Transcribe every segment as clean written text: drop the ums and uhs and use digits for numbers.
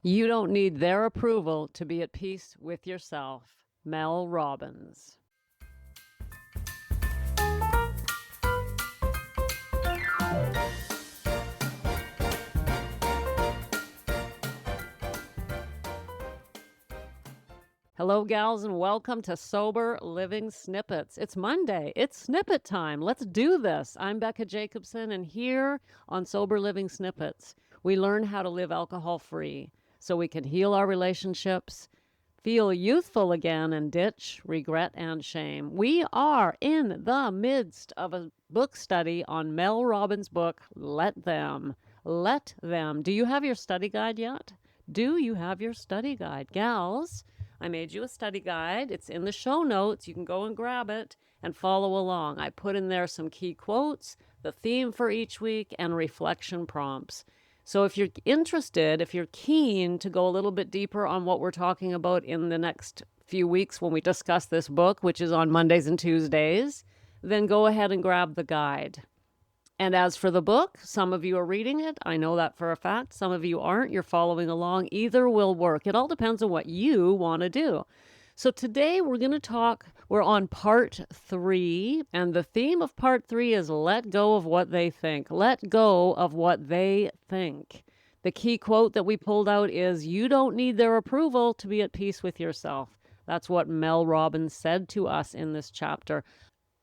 You don't need their approval to be at peace with yourself. Mel Robbins. Hello, gals, and welcome to Sober Living Snippets. It's Monday. It's snippet time. Let's do this. I'm Becca Jacobson, and here on Sober Living Snippets, we learn how to live alcohol-free so we can heal our relationships, feel youthful again, and ditch regret and shame. We are in the midst of a book study on Mel Robbins' book, Let Them. Let Them. Do you have your study guide yet? Do you have your study guide? Gals, I made you a study guide. It's in the show notes. You can go and grab it and follow along. I put in there some key quotes, the theme for each week, and reflection prompts. So if you're interested, if you're keen to go a little bit deeper on what we're talking about in the next few weeks when we discuss this book, which is on Mondays and Tuesdays, then go ahead and grab the guide. And as for the book, some of you are reading it. I know that for a fact. Some of you aren't. You're following along. Either will work. It all depends on what you want to do. So today we're on part 3, and the theme of part 3 is let go of what they think. Let go of what they think. The key quote that we pulled out is, you don't need their approval to be at peace with yourself. That's what Mel Robbins said to us in this chapter.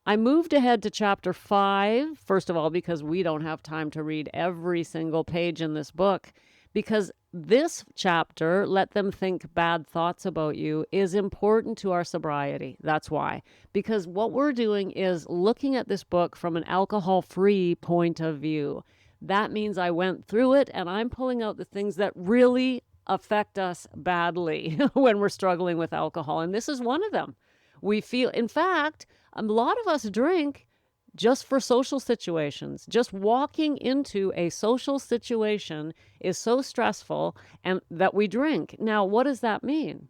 I moved ahead to chapter 5, first of all, because we don't have time to read every single page in this book, because this chapter, Let Them Think Bad Thoughts About You, is important to our sobriety. That's why. Because what we're doing is looking at this book from an alcohol-free point of view. That means I went through it and I'm pulling out the things that really affect us badly when we're struggling with alcohol. And this is one of them. We feel, in fact, a lot of us drink just for social situations. Just walking into a social situation is so stressful and that we drink. Now, what does that mean?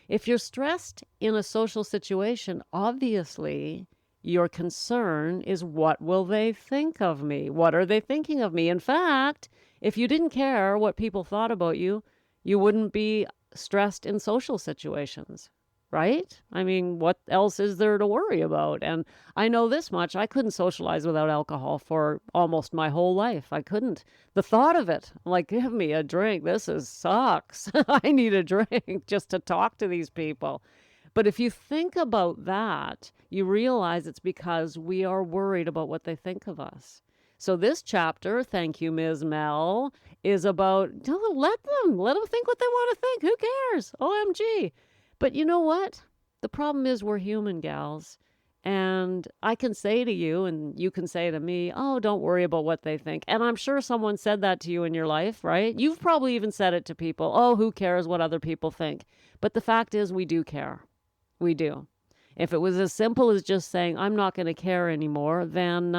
If you're stressed in a social situation, obviously your concern is, what will they think of me? What are they thinking of me? In fact, if you didn't care what people thought about you, you wouldn't be stressed in social situations. Right? I mean, what else is there to worry about? And I know this much. I couldn't socialize without alcohol for almost my whole life. I couldn't. The thought of it, like, give me a drink. Sucks. I need a drink just to talk to these people. But if you think about that, you realize it's because we are worried about what they think of us. So this chapter, thank you, Ms. Mel, is about, let them think what they want to think. Who cares? OMG. But you know what? The problem is we're human, gals. And I can say to you, and you can say to me, oh, don't worry about what they think. And I'm sure someone said that to you in your life, right? You've probably even said it to people. Oh, who cares what other people think? But the fact is, we do care. We do. If it was as simple as just saying, I'm not going to care anymore, then,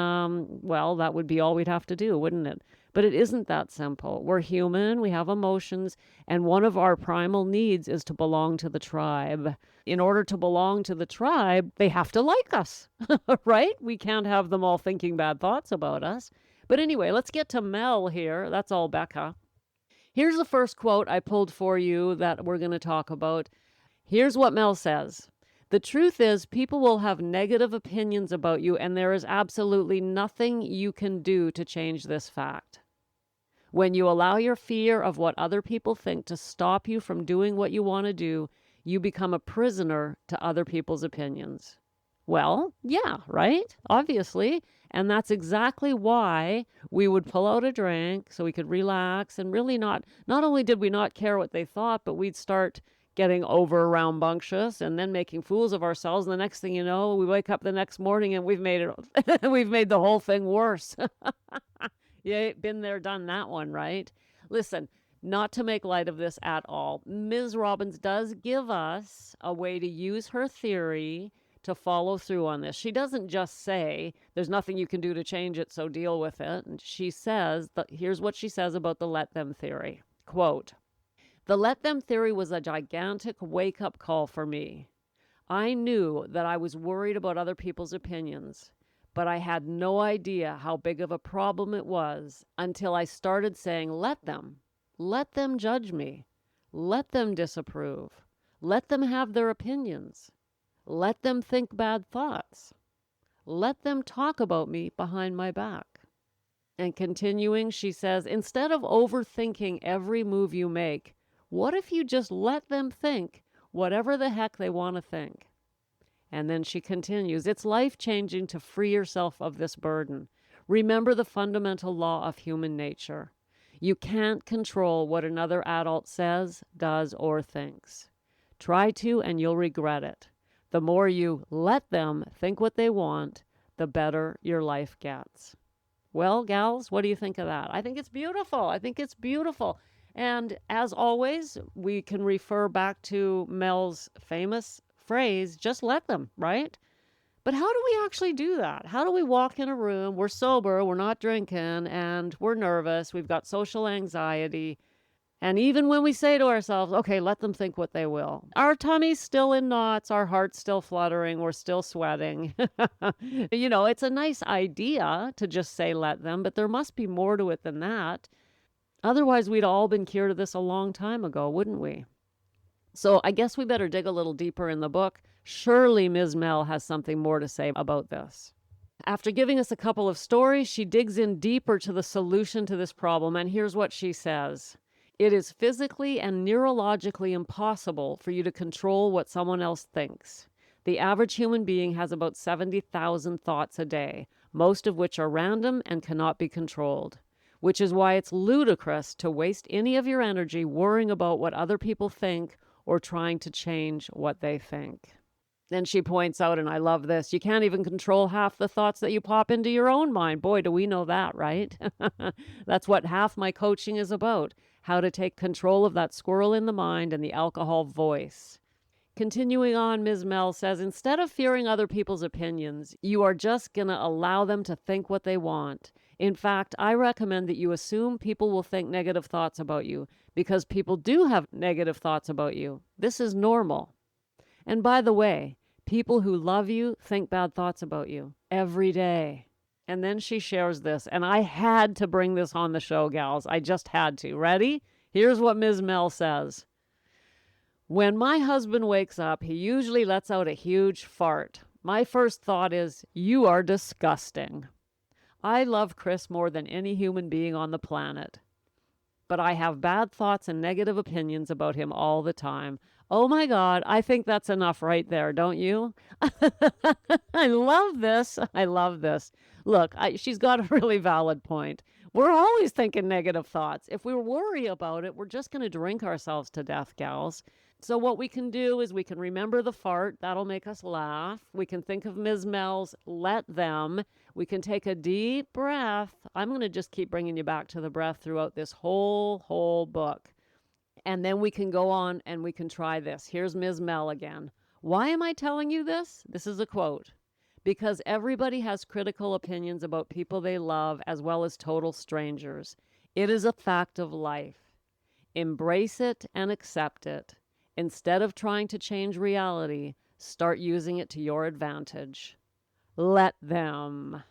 well, that would be all we'd have to do, wouldn't it? But it isn't that simple. We're human, we have emotions, and one of our primal needs is to belong to the tribe. In order to belong to the tribe, they have to like us, right? We can't have them all thinking bad thoughts about us. But anyway, let's get to Mel here. That's all, Becca. Here's the first quote I pulled for you that we're going to talk about. Here's what Mel says. The truth is, people will have negative opinions about you, and there is absolutely nothing you can do to change this fact. When you allow your fear of what other people think to stop you from doing what you want to do, you become a prisoner to other people's opinions. Well, yeah, right? Obviously. And that's exactly why we would pull out a drink so we could relax and really not only did we not care what they thought, but we'd start getting over rambunctious and then making fools of ourselves. And the next thing you know, we wake up the next morning and we've made the whole thing worse. Yeah, been there, done that one, right? Listen, not to make light of this at all. Ms. Robbins does give us a way to use her theory to follow through on this. She doesn't just say, there's nothing you can do to change it, so deal with it. And she says, here's what she says about the let them theory. Quote, the let them theory was a gigantic wake-up call for me. I knew that I was worried about other people's opinions, but I had no idea how big of a problem it was until I started saying, let them judge me. Let them disapprove. Let them have their opinions. Let them think bad thoughts. Let them talk about me behind my back. And continuing, she says, instead of overthinking every move you make, what if you just let them think whatever the heck they want to think? And then she continues, it's life-changing to free yourself of this burden. Remember the fundamental law of human nature. You can't control what another adult says, does, or thinks. Try to, and you'll regret it. The more you let them think what they want, the better your life gets. Well, gals, what do you think of that? I think it's beautiful. I think it's beautiful. And as always, we can refer back to Mel's famous phrase, just let them, right? But how do we actually do that? How do we walk in a room, we're sober, we're not drinking, and we're nervous, we've got social anxiety, and even when we say to ourselves, okay, let them think what they will, our tummy's still in knots, our heart's still fluttering, we're still sweating. It's a nice idea to just say let them, but there must be more to it than that. Otherwise, we'd all been cured of this a long time ago, wouldn't we? So I guess we better dig a little deeper in the book. Surely Ms. Mel has something more to say about this. After giving us a couple of stories, she digs in deeper to the solution to this problem, and here's what she says. It is physically and neurologically impossible for you to control what someone else thinks. The average human being has about 70,000 thoughts a day, most of which are random and cannot be controlled, which is why it's ludicrous to waste any of your energy worrying about what other people think or trying to change what they think. Then she points out, and I love this, you can't even control half the thoughts that you pop into your own mind. Boy, do we know that, right? That's what half my coaching is about, how to take control of that squirrel in the mind and the alcohol voice. Continuing on, Ms. Mel says, instead of fearing other people's opinions, you are just going to allow them to think what they want. In fact, I recommend that you assume people will think negative thoughts about you because people do have negative thoughts about you. This is normal. And by the way, people who love you think bad thoughts about you every day. And then she shares this, and I had to bring this on the show, gals. I just had to. Ready? Here's what Ms. Mel says. When my husband wakes up, he usually lets out a huge fart. My first thought is, you are disgusting. I love Chris more than any human being on the planet. But I have bad thoughts and negative opinions about him all the time. Oh my God, I think that's enough right there, don't you? I love this. I love this. Look, she's got a really valid point. We're always thinking negative thoughts. If we worry about it, we're just going to drink ourselves to death, gals. So what we can do is we can remember the fart. That'll make us laugh. We can think of Ms. Mel's let them. We can take a deep breath. I'm going to just keep bringing you back to the breath throughout this whole book. And then we can go on and we can try this. Here's Ms. Mel again. Why am I telling you this? This is a quote. Because everybody has critical opinions about people they love as well as total strangers. It is a fact of life. Embrace it and accept it. Instead of trying to change reality, start using it to your advantage. Let them.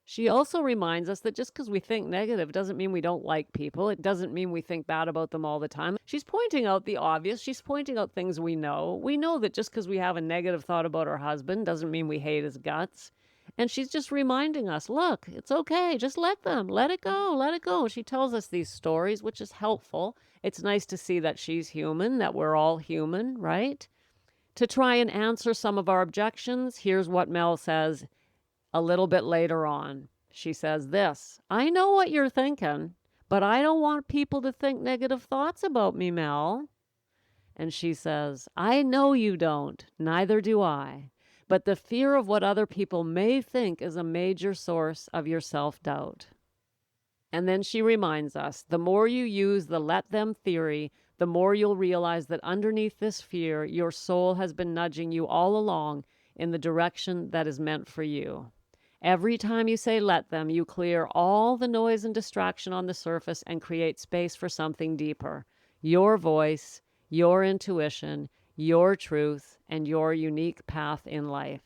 She also reminds us that just because we think negative doesn't mean we don't like people. It doesn't mean we think bad about them all the time. She's pointing out the obvious. She's pointing out things we know. We know that just because we have a negative thought about our husband doesn't mean we hate his guts. And she's just reminding us, look, it's okay. Just let them. Let it go. Let it go. She tells us these stories, which is helpful. It's nice to see that she's human, that we're all human, right? To try and answer some of our objections, here's what Mel says a little bit later on. She says this, I know what you're thinking, but I don't want people to think negative thoughts about me, Mel. And she says, I know you don't, neither do I. But the fear of what other people may think is a major source of your self-doubt. And then she reminds us, the more you use the let them theory, the more you'll realize that underneath this fear, your soul has been nudging you all along in the direction that is meant for you. Every time you say let them, you clear all the noise and distraction on the surface and create space for something deeper. Your voice, your intuition, your truth, and your unique path in life.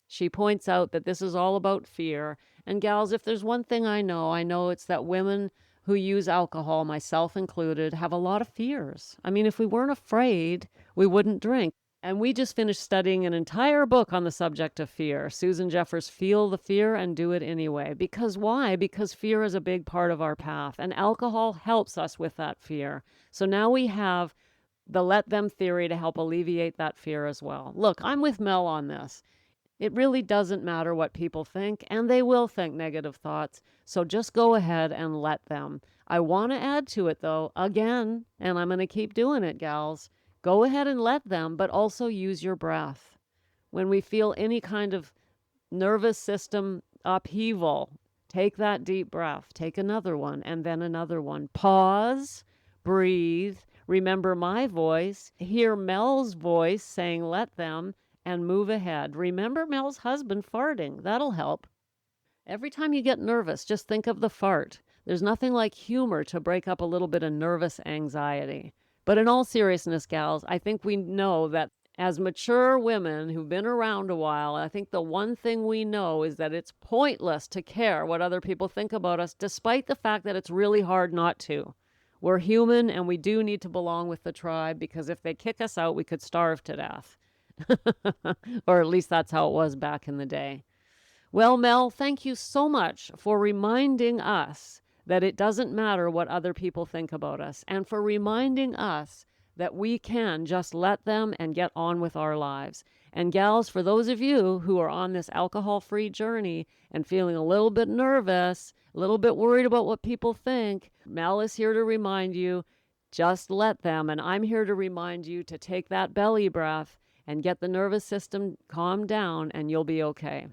She points out that this is all about fear. And gals, if there's one thing I know it's that women who use alcohol, myself included, have a lot of fears. I mean, if we weren't afraid, we wouldn't drink. And we just finished studying an entire book on the subject of fear. Susan Jeffers' Feel the Fear and Do It Anyway. Because why? Because fear is a big part of our path, and alcohol helps us with that fear. So now we have the Let Them theory to help alleviate that fear as well. Look, I'm with Mel on this. It really doesn't matter what people think, and they will think negative thoughts. So just go ahead and let them. I want to add to it, though, again, and I'm going to keep doing it, gals. Go ahead and let them, but also use your breath. When we feel any kind of nervous system upheaval, take that deep breath. Take another one, and then another one. Pause, breathe, remember my voice, hear Mel's voice saying let them, and move ahead. Remember Mel's husband farting. That'll help. Every time you get nervous, just think of the fart. There's nothing like humor to break up a little bit of nervous anxiety. But in all seriousness, gals, I think we know that as mature women who've been around a while, I think the one thing we know is that it's pointless to care what other people think about us, despite the fact that it's really hard not to. We're human, and we do need to belong with the tribe, because if they kick us out, we could starve to death. Or at least that's how it was back in the day. Well, Mel, thank you so much for reminding us that it doesn't matter what other people think about us, and for reminding us that we can just let them and get on with our lives. And gals, for those of you who are on this alcohol-free journey and feeling a little bit nervous, a little bit worried about what people think, Mel is here to remind you, just let them. And I'm here to remind you to take that belly breath and get the nervous system calmed down, and you'll be okay.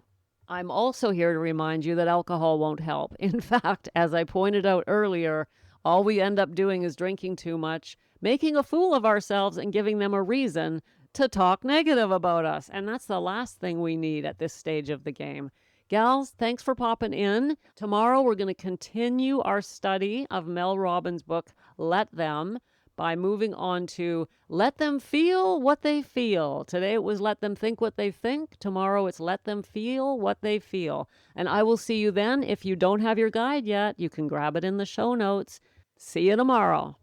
I'm also here to remind you that alcohol won't help. In fact, as I pointed out earlier, all we end up doing is drinking too much, making a fool of ourselves, and giving them a reason to talk negative about us. And that's the last thing we need at this stage of the game. Gals, thanks for popping in. Tomorrow we're going to continue our study of Mel Robbins' book, Let Them, by moving on to let them feel what they feel. Today it was let them think what they think. Tomorrow it's let them feel what they feel. And I will see you then. If you don't have your guide yet, you can grab it in the show notes. See you tomorrow.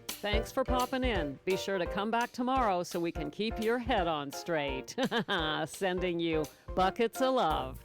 Thanks for popping in. Be sure to come back tomorrow so we can keep your head on straight. Sending you buckets of love.